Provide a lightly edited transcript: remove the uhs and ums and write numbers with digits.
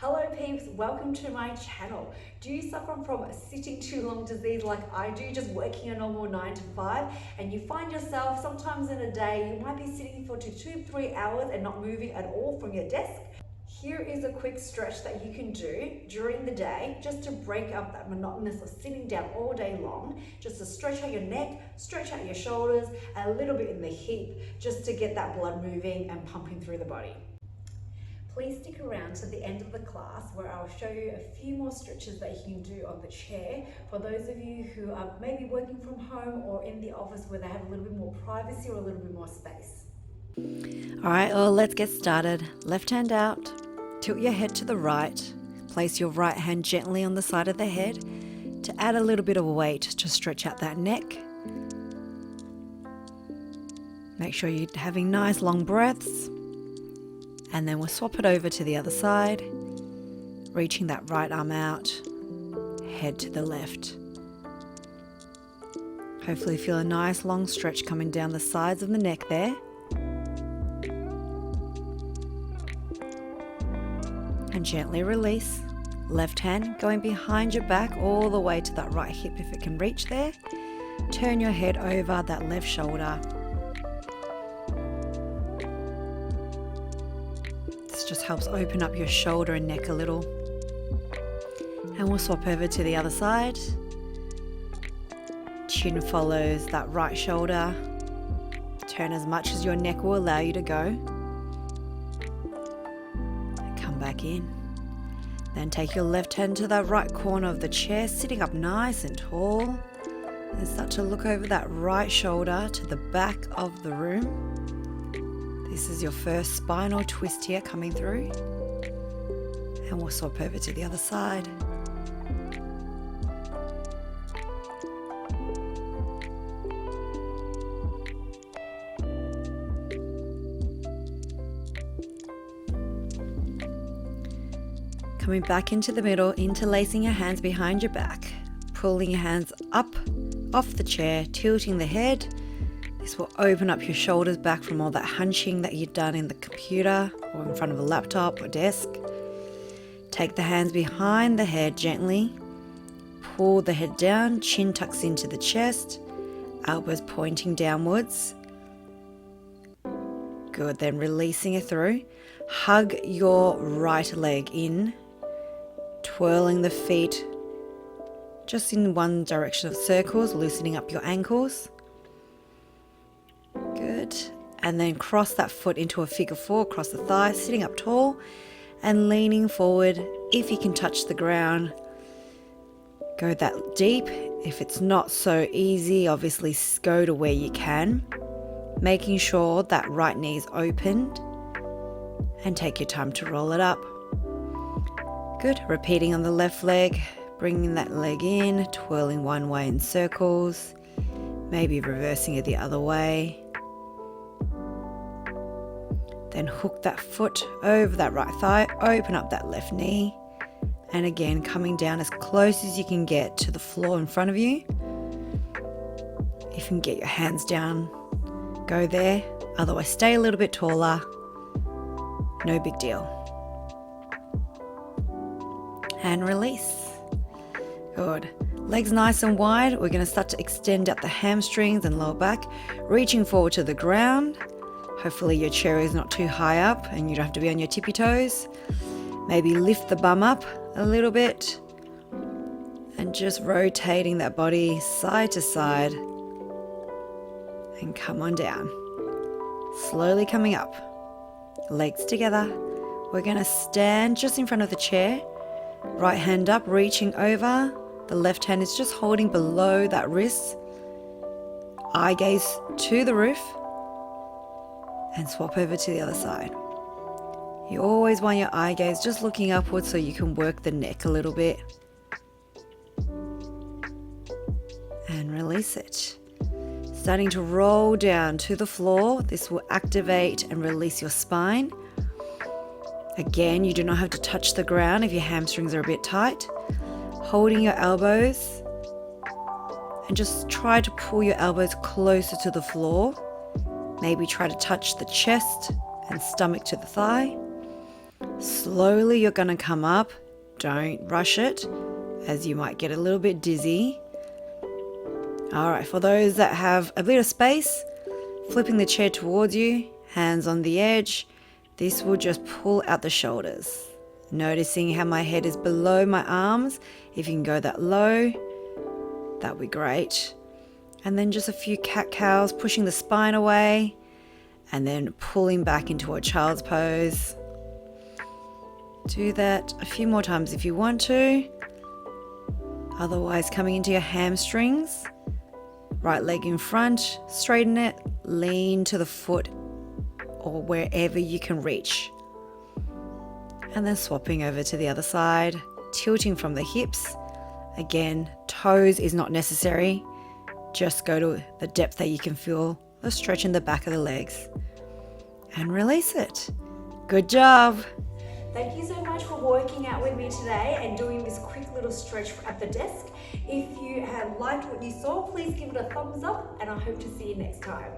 Hello peeps, welcome to my channel. Do you suffer from a sitting too long disease like I do, just working a normal 9 to 5, and you find yourself sometimes in a day you might be sitting for 2 to 3 hours and not moving at all from your desk? Here is a quick stretch that you can do during the day just to break up that monotonous of sitting down all day long, just to stretch out your neck, stretch out your shoulders, and a little bit in the hip just to get that blood moving and pumping through the body. Please stick around to the end of the class where I'll show you a few more stretches that you can do on the chair for those of you who are maybe working from home or in the office where they have a little bit more privacy or a little bit more space. All right, well, let's get started. Left hand out, tilt your head to the right, place your right hand gently on the side of the head to add a little bit of weight to stretch out that neck. Make sure you're having nice long breaths. And then we'll swap it over to the other side, reaching that right arm out, head to the left. Hopefully feel a nice long stretch coming down the sides of the neck there. And gently release. Left hand going behind your back all the way to that right hip if it can reach there. Turn your head over that left shoulder. Just helps open up your shoulder and neck a little. And we'll swap over to the other side. Chin follows that right shoulder. Turn as much as your neck will allow you to go. And come back in. Then take your left hand to that right corner of the chair, sitting up nice and tall. And start to look over that right shoulder to the back of the room. This is your first spinal twist here coming through. And we'll swap over to the other side. Coming back into the middle, interlacing your hands behind your back, pulling your hands up off the chair, tilting the head. This will open up your shoulders back from all that hunching that you've done in the computer or in front of a laptop or desk. Take the hands behind the head gently. Pull the head down, chin tucks into the chest, elbows pointing downwards. Good, then releasing it through. Hug your right leg in, twirling the feet just in one direction of circles, loosening up your ankles. Good. And then cross that foot into a figure four across the thigh, sitting up tall and leaning forward. If you can touch the ground, go that deep. If it's not so easy, obviously go to where you can, making sure that right knee is opened, and take your time to roll it up. Good. Repeating on the left leg, bringing that leg in, twirling one way in circles, maybe reversing it the other way. Then hook that foot over that right thigh, open up that left knee, and again coming down as close as you can get to the floor in front of you. If you can get your hands down, go there. Otherwise stay a little bit taller, no big deal. And release. Good. Legs nice and wide. We're going to start to extend out the hamstrings and lower back, reaching forward to the ground. Hopefully your chair is not too high up and you don't have to be on your tippy toes. Maybe lift the bum up a little bit and just rotating that body side to side and come on down. Slowly coming up. Legs together. We're going to stand just in front of the chair. Right hand up, reaching over. The left hand is just holding below that wrist. Eye gaze to the roof. And swap over to the other side. You always want your eye gaze just looking upwards so you can work the neck a little bit. And release it. Starting to roll down to the floor. This will activate and release your spine. Again, you do not have to touch the ground if your hamstrings are a bit tight. Holding your elbows. And just try to pull your elbows closer to the floor. Maybe try to touch the chest and stomach to the thigh. Slowly you're going to come up. Don't rush it, as you might get a little bit dizzy. All right, for those that have a bit of space, flipping the chair towards you, hands on the edge. This will just pull out the shoulders. Noticing how my head is below my arms. If you can go that low, that would be great. And then just a few cat-cows, pushing the spine away, and then pulling back into a child's pose. Do that a few more times if you want to. Otherwise, coming into your hamstrings. Right leg in front, straighten it, lean to the foot or wherever you can reach. And then swapping over to the other side, tilting from the hips. Again, toes is not necessary. Just go to the depth that you can feel the stretch in the back of the legs. And release it. Good job. Thank you so much for working out with me today and doing this quick little stretch at the desk. If you have liked what you saw, please give it a thumbs up and I hope to see you next time.